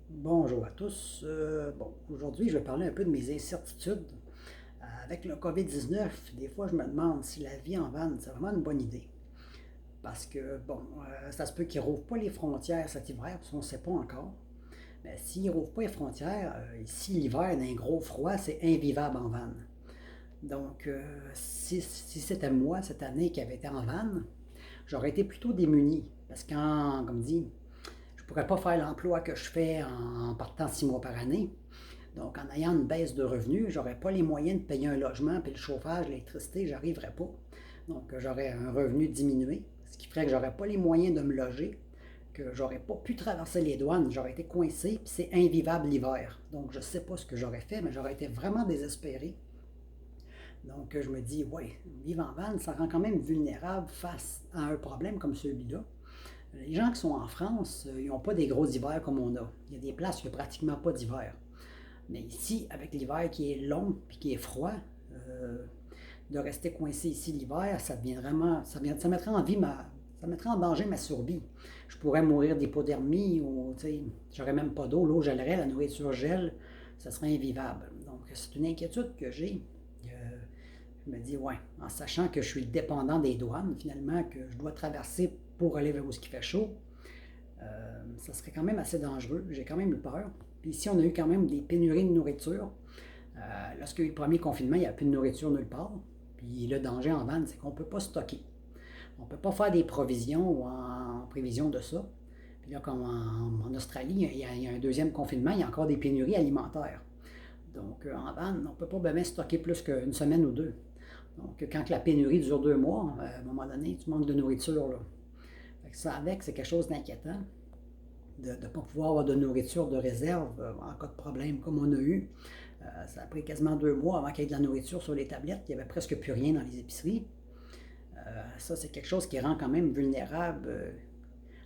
Bonjour à tous. Aujourd'hui, je vais parler un peu de mes incertitudes. Avec le COVID-19, des fois, je me demande si la vie en van, c'est vraiment une bonne idée. Parce que, ça se peut qu'ils rouvrent pas les frontières cet hiver, parce qu'on ne sait pas encore. Mais s'ils rouvrent pas les frontières, ici, l'hiver, d'un gros froid, c'est invivable en van. Donc, si c'était moi, cette année, qui avait été en van, j'aurais été plutôt démuni. Parce qu'en, comme dit, je ne pourrais pas faire l'emploi que je fais en partant 6 mois par année. Donc, en ayant une baisse de revenus, j'aurais pas les moyens de payer un logement, puis le chauffage, l'électricité, j'arriverais pas. Donc, j'aurais un revenu diminué, ce qui ferait que j'aurais pas les moyens de me loger, que j'aurais pas pu traverser les douanes, j'aurais été coincé, puis c'est invivable l'hiver. Donc, je sais pas ce que j'aurais fait, mais j'aurais été vraiment désespéré. Donc, je me dis, ouais, vivre en van, ça rend quand même vulnérable face à un problème comme celui-là. Les gens qui sont en France, ils n'ont pas des gros hivers comme on a. Il y a des places où il n'y a pratiquement pas d'hiver. Mais ici, avec l'hiver qui est long et qui est froid, de rester coincé ici l'hiver, ça devient vraiment. Ça mettrait en vie ça mettrait en danger ma survie. Je pourrais mourir d'hypothermie ou j'aurais même pas d'eau, l'eau gèlerait, la nourriture gèle, ça serait invivable. Donc c'est une inquiétude que j'ai. Je me dis, ouais, en sachant que je suis dépendant des douanes, finalement, que je dois traverser pour aller vers où il fait chaud, ça serait quand même assez dangereux. J'ai quand même eu peur. Puis ici, on a eu quand même des pénuries de nourriture. Lorsqu'il y a eu le premier confinement, il n'y a plus de nourriture nulle part. Puis le danger en vanne, c'est qu'on ne peut pas stocker. On ne peut pas faire des provisions en prévision de ça. Puis là, comme en Australie, il y a un deuxième confinement, il y a encore des pénuries alimentaires. Donc en vanne, on ne peut pas bien stocker plus qu'une semaine ou deux. Donc quand la pénurie dure 2 mois, à un moment donné, tu manques de nourriture. Là. Fait que ça avec, c'est quelque chose d'inquiétant de ne pas pouvoir avoir de nourriture de réserve en cas de problème comme on a eu. Ça a pris quasiment 2 mois avant qu'il y ait de la nourriture sur les tablettes. Il n'y avait presque plus rien dans les épiceries. Ça, c'est quelque chose qui rend quand même vulnérable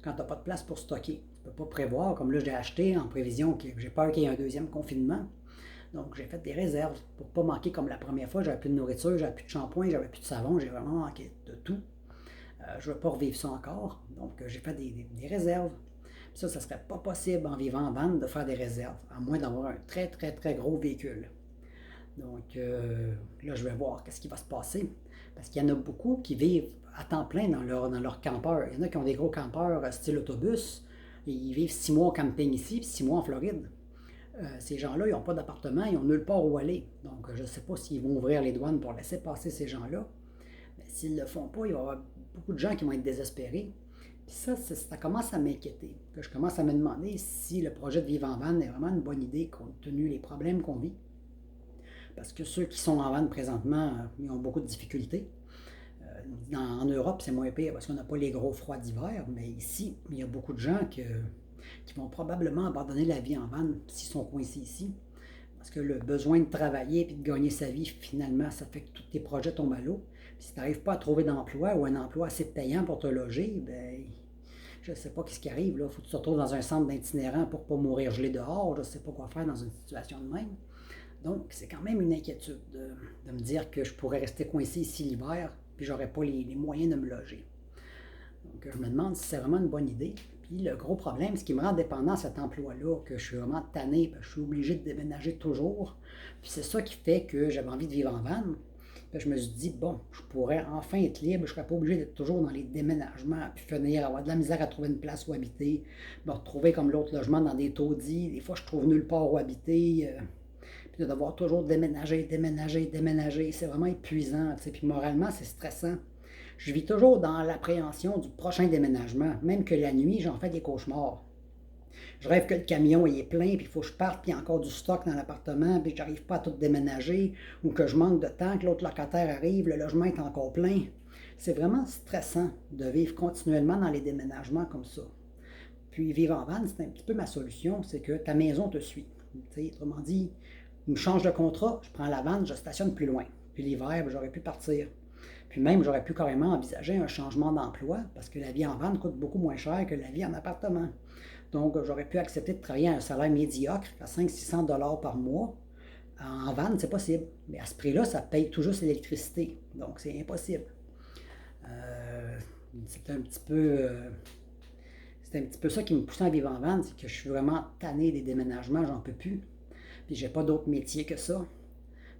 quand tu n'as pas de place pour stocker. Tu ne peux pas prévoir, comme là, j'ai acheté en prévision que j'ai peur qu'il y ait un deuxième confinement. Donc, j'ai fait des réserves pour ne pas manquer comme la première fois. J'avais plus de nourriture, j'avais plus de shampoing, j'avais plus de savon, j'ai vraiment manqué de tout. Je ne veux pas revivre ça encore. Donc, j'ai fait des réserves. Ça ne serait pas possible en vivant en van de faire des réserves, à moins d'avoir un très, très, très gros véhicule. Donc là, je vais voir qu'est-ce qui va se passer. Parce qu'il y en a beaucoup qui vivent à temps plein dans leur campeur. Il y en a qui ont des gros campeurs style autobus. Ils vivent 6 mois au camping ici, puis 6 mois en Floride. Ces gens-là, ils n'ont pas d'appartement, ils n'ont nulle part où aller. Donc, je ne sais pas s'ils vont ouvrir les douanes pour laisser passer ces gens-là. Mais s'ils ne le font pas, il va y avoir beaucoup de gens qui vont être désespérés. Puis ça commence à m'inquiéter. Que je commence à me demander si le projet de vivre en van est vraiment une bonne idée compte tenu des problèmes qu'on vit. Parce que ceux qui sont en van présentement, ils ont beaucoup de difficultés. En Europe, c'est moins pire parce qu'on n'a pas les gros froids d'hiver, mais ici, il y a beaucoup de gens qui vont probablement abandonner la vie en van s'ils sont coincés ici. Parce que le besoin de travailler et de gagner sa vie, finalement, ça fait que tous tes projets tombent à l'eau. Puis si tu n'arrives pas à trouver d'emploi ou un emploi assez payant pour te loger, ben, je ne sais pas ce qui arrive. Il faut que tu te retrouves dans un centre d'itinérant pour ne pas mourir gelé dehors. Je ne sais pas quoi faire dans une situation de même. Donc, c'est quand même une inquiétude de me dire que je pourrais rester coincé ici l'hiver, puis j'aurais pas les moyens de me loger. Donc, je me demande si c'est vraiment une bonne idée. Puis le gros problème, ce qui me rend dépendant à cet emploi-là, que je suis vraiment tanné, parce que je suis obligé de déménager toujours. Puis c'est ça qui fait que j'avais envie de vivre en van. Puis je me suis dit, bon, je pourrais enfin être libre, je ne serais pas obligé d'être toujours dans les déménagements, puis finir, avoir de la misère à trouver une place où habiter, me retrouver comme l'autre logement dans des taudis. Des fois, je trouve nulle part où habiter. Puis de devoir toujours déménager, déménager, déménager, c'est vraiment épuisant. Puis moralement, c'est stressant. Je vis toujours dans l'appréhension du prochain déménagement. Même que la nuit, j'en fais des cauchemars. Je rêve que le camion il est plein, puis il faut que je parte, puis il y a encore du stock dans l'appartement, puis que j'arrive pas à tout déménager, ou que je manque de temps, que l'autre locataire arrive, le logement est encore plein. C'est vraiment stressant de vivre continuellement dans les déménagements comme ça. Puis vivre en van, c'est un petit peu ma solution, c'est que ta maison te suit. Autrement dit, il me change de contrat, je prends la vanne, je stationne plus loin. Puis l'hiver, j'aurais pu partir. Puis même, j'aurais pu carrément envisager un changement d'emploi parce que la vie en van coûte beaucoup moins cher que la vie en appartement. Donc, j'aurais pu accepter de travailler à un salaire médiocre à 500-600 $ par mois. En van, c'est possible. Mais à ce prix-là, ça paye tout juste l'électricité. Donc, c'est impossible. Euh, c'est un petit peu. c'est un petit peu ça qui me pousse à vivre en van, c'est que je suis vraiment tanné des déménagements, j'en peux plus. Puis j'ai pas d'autre métier que ça.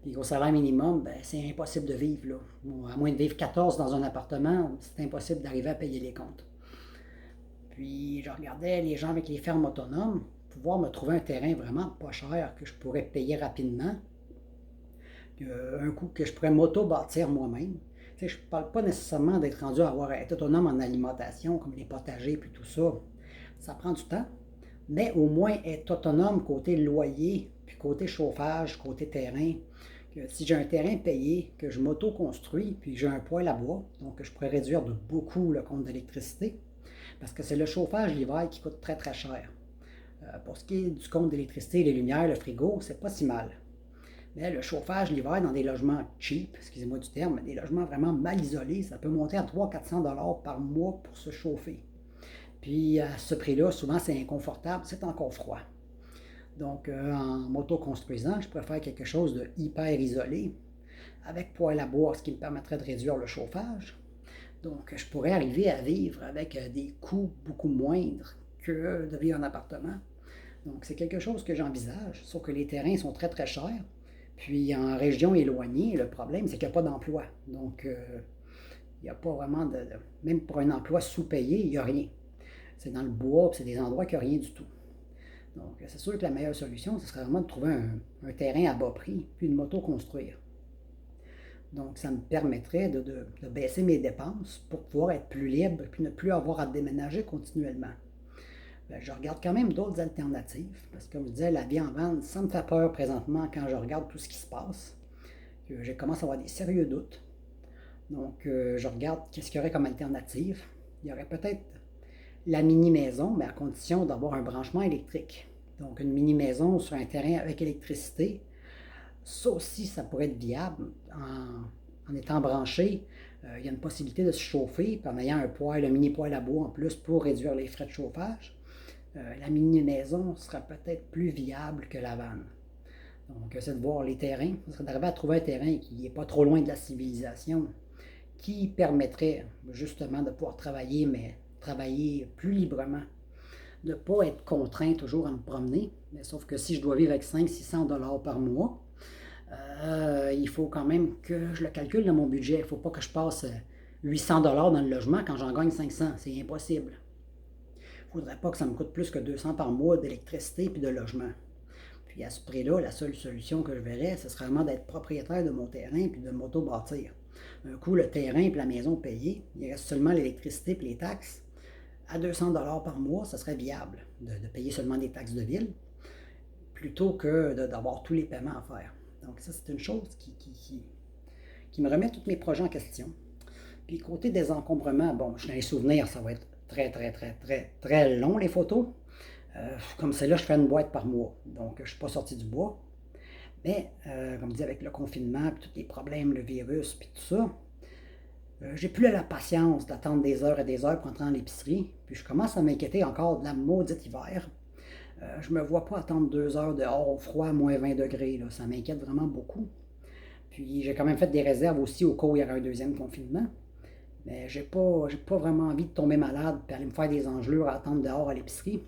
Puis au salaire minimum, ben, c'est impossible de vivre, là. Bon, à moins de vivre 14 dans un appartement, c'est impossible d'arriver à payer les comptes. Puis je regardais les gens avec les fermes autonomes, pouvoir me trouver un terrain vraiment pas cher que je pourrais payer rapidement, un coup que je pourrais m'auto-bâtir moi-même. Tu sais, je ne parle pas nécessairement d'être rendu à être autonome en alimentation, comme les potagers puis tout ça. Ça prend du temps, mais au moins être autonome côté loyer, puis côté chauffage, côté terrain. Que si j'ai un terrain payé, que je m'auto-construis, puis que j'ai un poêle à bois, donc je pourrais réduire de beaucoup le compte d'électricité, parce que c'est le chauffage l'hiver qui coûte très très cher. Pour ce qui est du compte d'électricité, les lumières, le frigo, c'est pas si mal. Mais le chauffage l'hiver dans des logements cheap, excusez-moi du terme, des logements vraiment mal isolés, ça peut monter à 300-400 $ par mois pour se chauffer. Puis à ce prix-là, souvent c'est inconfortable, c'est encore froid. Donc en m'auto-construisant, je préfère quelque chose de hyper isolé, avec poêle à bois, ce qui me permettrait de réduire le chauffage. Donc je pourrais arriver à vivre avec des coûts beaucoup moindres que de vivre en appartement. Donc c'est quelque chose que j'envisage, sauf que les terrains sont très très chers. Puis en région éloignée, le problème c'est qu'il n'y a pas d'emploi. Donc il n'y a pas vraiment même pour un emploi sous-payé, il n'y a rien. C'est dans le bois, puis c'est des endroits qui n'ont rien du tout. Donc c'est sûr que la meilleure solution, ce serait vraiment de trouver un terrain à bas prix, puis de m'auto-construire. Donc ça me permettrait de baisser mes dépenses pour pouvoir être plus libre, puis ne plus avoir à déménager continuellement. Ben, je regarde quand même d'autres alternatives, parce que comme je disais, la vie en van, ça me fait peur présentement quand je regarde tout ce qui se passe. Je commence à avoir des sérieux doutes. Donc je regarde qu'est-ce qu'il y aurait comme alternative. Il y aurait peut-être la mini-maison, mais à condition d'avoir un branchement électrique. Donc une mini-maison sur un terrain avec électricité, ça aussi, ça pourrait être viable en étant branché. Il y a une possibilité de se chauffer, puis en ayant un poêle, un mini poêle à bois en plus pour réduire les frais de chauffage. La mini-maison sera peut-être plus viable que la vanne. Donc, c'est de voir les terrains. Ce serait d'arriver à trouver un terrain qui n'est pas trop loin de la civilisation, qui permettrait justement de pouvoir travailler, mais travailler plus librement. De ne pas être contraint toujours à me promener. Mais sauf que si je dois vivre avec 500-600 $ par mois, il faut quand même que je le calcule dans mon budget. Il ne faut pas que je passe 800 $ dans le logement quand j'en gagne 500. C'est impossible. Il ne faudrait pas que ça me coûte plus que 200 par mois d'électricité puis de logement. Puis à ce prix-là, la seule solution que je verrais, ce serait vraiment d'être propriétaire de mon terrain puis de m'auto-bâtir. Un coup, le terrain et la maison payés, il reste seulement l'électricité et les taxes. À 200 $ par mois, ce serait viable de payer seulement des taxes de ville plutôt que d'avoir tous les paiements à faire. Donc ça, c'est une chose qui me remet tous mes projets en question. Puis côté désencombrement, bon, je suis dans les souvenirs, ça va être très, très, très, très, très long les photos. Comme celle-là, je fais une boîte par mois. Donc, je ne suis pas sorti du bois. Mais, comme je dis, avec le confinement, puis tous les problèmes, le virus, puis tout ça, j'ai plus la patience d'attendre des heures et des heures pour entrer dans l'épicerie. Puis je commence à m'inquiéter encore de la maudite hiver. Je me vois pas attendre 2 heures dehors au froid, moins 20 degrés. Là. Ça m'inquiète vraiment beaucoup. Puis j'ai quand même fait des réserves aussi au cas où il y aurait un deuxième confinement. Mais j'ai pas vraiment envie de tomber malade et aller me faire des engelures à attendre dehors à l'épicerie.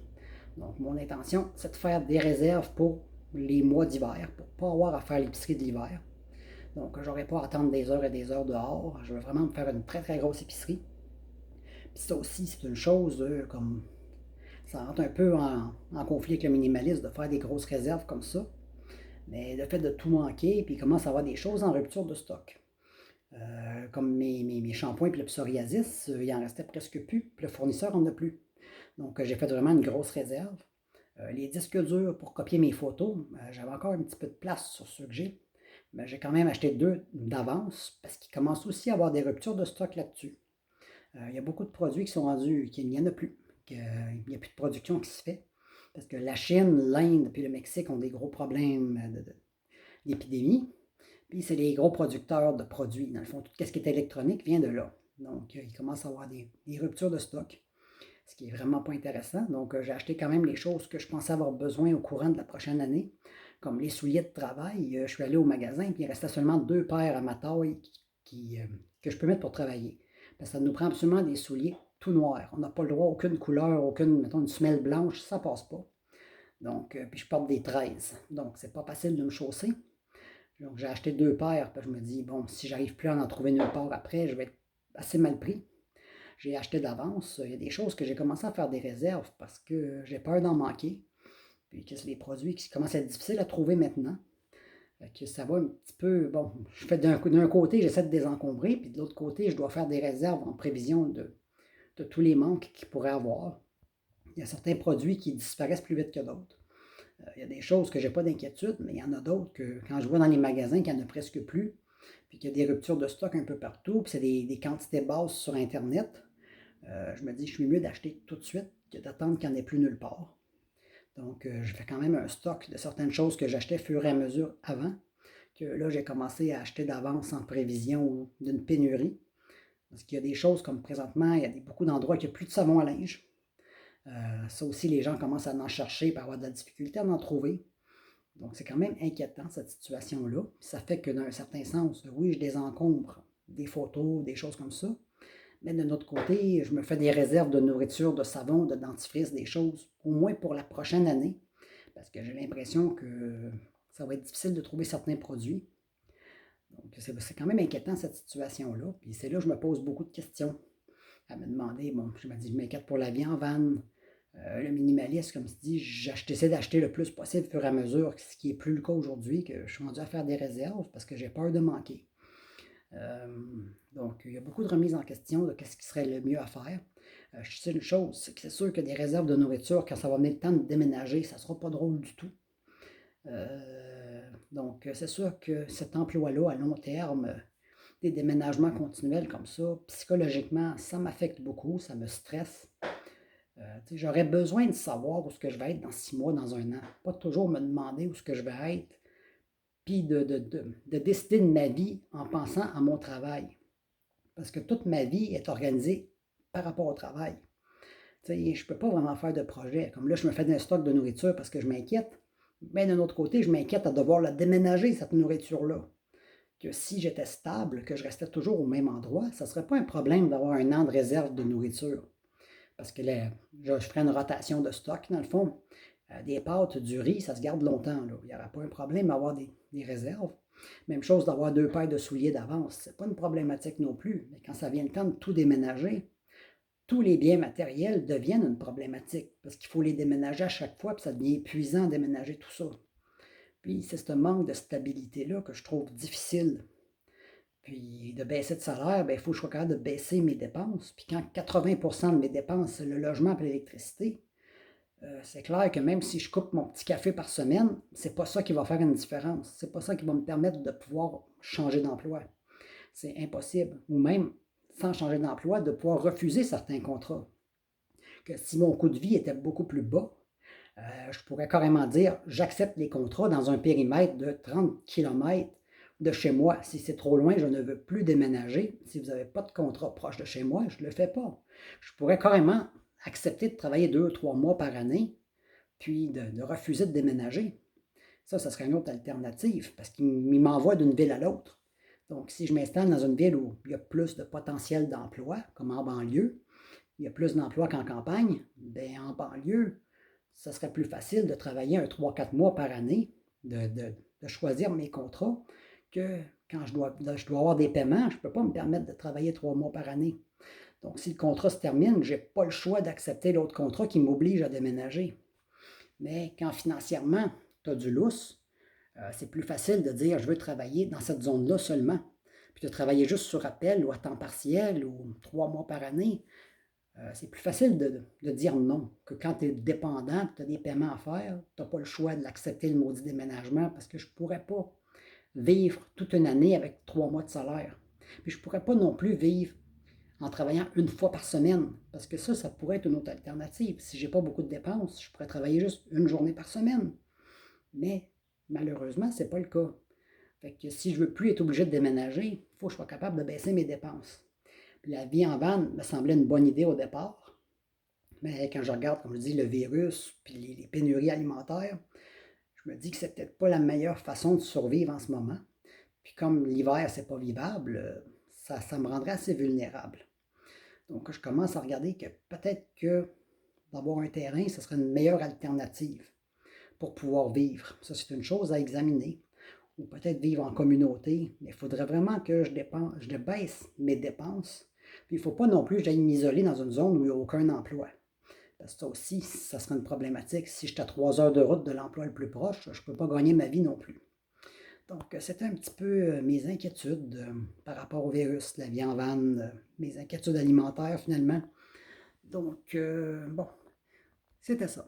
Donc mon intention, c'est de faire des réserves pour les mois d'hiver, pour ne pas avoir à faire l'épicerie de l'hiver. Donc j'aurai pas à attendre des heures et des heures dehors. Je vais vraiment me faire une très très grosse épicerie. Puis ça aussi, c'est une chose comme ça rentre un peu en conflit avec le minimalisme de faire des grosses réserves comme ça. Mais le fait de tout manquer, puis il commence à avoir des choses en rupture de stock. Comme mes shampoings et le psoriasis, il en restait presque plus, puis le fournisseur en a plus. Donc j'ai fait vraiment une grosse réserve. Les disques durs pour copier mes photos, j'avais encore un petit peu de place sur ceux que j'ai. Mais j'ai quand même acheté 2 d'avance parce qu'il commence aussi à avoir des ruptures de stock là-dessus. Il y a beaucoup de produits qui sont rendus, qu'il n'y en a plus, qu'il n'y a plus de production qui se fait. Parce que la Chine, l'Inde et le Mexique ont des gros problèmes d'épidémie. Puis c'est les gros producteurs de produits. Dans le fond, tout ce qui est électronique vient de là. Donc, il commence à avoir des ruptures de stock, ce qui est vraiment pas intéressant. Donc, j'ai acheté quand même les choses que je pensais avoir besoin au courant de la prochaine année, comme les souliers de travail. Je suis allé au magasin, puis il restait seulement 2 paires à ma taille que je peux mettre pour travailler. Parce que ça nous prend absolument des souliers tout noir. On n'a pas le droit à aucune couleur, aucune, mettons, une semelle blanche, ça passe pas. Donc, puis je porte des 13. Donc, c'est pas facile de me chausser. Donc, j'ai acheté 2 paires, puis je me dis, bon, si j'arrive plus à en trouver nulle part après, je vais être assez mal pris. J'ai acheté d'avance. Il y a des choses que j'ai commencé à faire des réserves parce que j'ai peur d'en manquer. Puis que c'est des produits qui commencent à être difficiles à trouver maintenant. Que ça va un petit peu. Bon, je fais d'un côté, j'essaie de désencombrer, puis de l'autre côté, je dois faire des réserves en prévision de tous les manques qu'il pourrait avoir. Il y a certains produits qui disparaissent plus vite que d'autres. Il y a des choses que j'ai pas d'inquiétude, mais il y en a d'autres que quand je vois dans les magasins qu'il n'y en a presque plus, puis qu'il y a des ruptures de stock un peu partout, puis c'est des quantités basses sur Internet, je me dis je suis mieux d'acheter tout de suite que d'attendre qu'il n'y en ait plus nulle part. Donc, je fais quand même un stock de certaines choses que j'achetais fur et à mesure avant, que là, j'ai commencé à acheter d'avance en prévision d'une pénurie. Parce qu'il y a des choses comme présentement, il y a beaucoup d'endroits qui n'ont plus de savon à linge. Ça aussi, les gens commencent à en chercher, par avoir de la difficulté à en trouver. Donc, c'est quand même inquiétant, cette situation-là. Ça fait que, d'un certain sens, oui, je désencombre des photos, des choses comme ça. Mais de notre côté, je me fais des réserves de nourriture, de savon, de dentifrice, des choses, au moins pour la prochaine année. Parce que j'ai l'impression que ça va être difficile de trouver certains produits. Donc, c'est quand même inquiétant, cette situation-là. Puis c'est là que je me pose beaucoup de questions. À me demander, bon, je me dis, je m'inquiète pour la vie en vanne. Le minimalisme, comme je dis, j'essaie d'acheter le plus possible au fur et à mesure, ce qui n'est plus le cas aujourd'hui, que je suis rendu à faire des réserves parce que j'ai peur de manquer. Donc, il y a beaucoup de remises en question de ce qui serait le mieux à faire. Je sais une chose, c'est que c'est sûr que des réserves de nourriture, quand ça va venir le temps de déménager, ça ne sera pas drôle du tout. Donc, c'est sûr que cet emploi-là, à long terme, des déménagements continuels comme ça, psychologiquement, ça m'affecte beaucoup, ça me stresse. J'aurais besoin de savoir où ce que je vais être dans 6 mois, dans un an. Pas toujours me demander où ce que je vais être, puis de décider de ma vie en pensant à mon travail. Parce que toute ma vie est organisée par rapport au travail. Je ne peux pas vraiment faire de projet. Comme là, je me fais un stock de nourriture parce que je m'inquiète. Mais d'un autre côté, je m'inquiète à devoir la déménager, cette nourriture-là. Que si j'étais stable, que je restais toujours au même endroit, ça ne serait pas un problème d'avoir un an de réserve de nourriture. Parce que là, je ferais une rotation de stock, dans le fond. Des pâtes, du riz, ça se garde longtemps. Là. Il n'y aura pas un problème d'avoir des réserves. Même chose d'avoir 2 paires de souliers d'avance. Ce n'est pas une problématique non plus. Mais quand ça vient le temps de tout déménager, tous les biens matériels deviennent une problématique. Parce qu'il faut les déménager à chaque fois, puis ça devient épuisant de déménager tout ça. Puis c'est ce manque de stabilité-là que je trouve difficile. Puis de baisser de salaire, il faut que je sois capable de baisser mes dépenses. Puis quand 80% de mes dépenses, c'est le logement et l'électricité, c'est clair que même si je coupe mon petit café par semaine, c'est pas ça qui va faire une différence. C'est pas ça qui va me permettre de pouvoir changer d'emploi. C'est impossible. Ou même, sans changer d'emploi, de pouvoir refuser certains contrats. Que si mon coût de vie était beaucoup plus bas, je pourrais carrément dire, j'accepte les contrats dans un périmètre de 30 km de chez moi. Si c'est trop loin, je ne veux plus déménager. Si vous n'avez pas de contrat proche de chez moi, je ne le fais pas. Je pourrais carrément accepter de travailler 2 ou 3 mois par année, puis de refuser de déménager. Ça serait une autre alternative, parce qu'il m'envoie d'une ville à l'autre. Donc, si je m'installe dans une ville où il y a plus de potentiel d'emploi, comme en banlieue, il y a plus d'emplois qu'en campagne, bien en banlieue, ça serait plus facile de travailler un 3-4 mois par année, de choisir mes contrats, que quand je dois avoir des paiements, je ne peux pas me permettre de travailler 3 mois par année. Donc, si le contrat se termine, je n'ai pas le choix d'accepter l'autre contrat qui m'oblige à déménager. Mais quand financièrement, tu as du lousse, c'est plus facile de dire je veux travailler dans cette zone-là seulement. Puis de travailler juste sur appel ou à temps partiel ou 3 mois par année. C'est plus facile de dire non que quand tu es dépendant, tu as des paiements à faire, tu n'as pas le choix de l'accepter le maudit déménagement parce que je ne pourrais pas vivre toute une année avec 3 mois de salaire. Puis je ne pourrais pas non plus vivre en travaillant une fois par semaine parce que ça pourrait être une autre alternative. Si je n'ai pas beaucoup de dépenses, je pourrais travailler juste une journée par semaine. Mais malheureusement, ce n'est pas le cas. Fait que si je ne veux plus être obligé de déménager, il faut que je sois capable de baisser mes dépenses. Puis la vie en van me semblait une bonne idée au départ. Mais quand je regarde, comme je dis, le virus puis les pénuries alimentaires, je me dis que c'est peut-être pas la meilleure façon de survivre en ce moment. Puis comme l'hiver, c'est pas vivable, ça me rendrait assez vulnérable. Donc, je commence à regarder que peut-être que d'avoir un terrain, ce serait une meilleure alternative pour pouvoir vivre. Ça, c'est une chose à examiner. Ou peut-être vivre en communauté, mais il faudrait vraiment que je baisse mes dépenses. Puis il ne faut pas non plus que j'aille m'isoler dans une zone où il n'y a aucun emploi. Parce que ça aussi, ça serait une problématique. Si je suis à 3 heures de route de l'emploi le plus proche, je ne peux pas gagner ma vie non plus. Donc, c'était un petit peu mes inquiétudes par rapport au virus, la vie en vanne, mes inquiétudes alimentaires finalement. Donc, bon, c'était ça.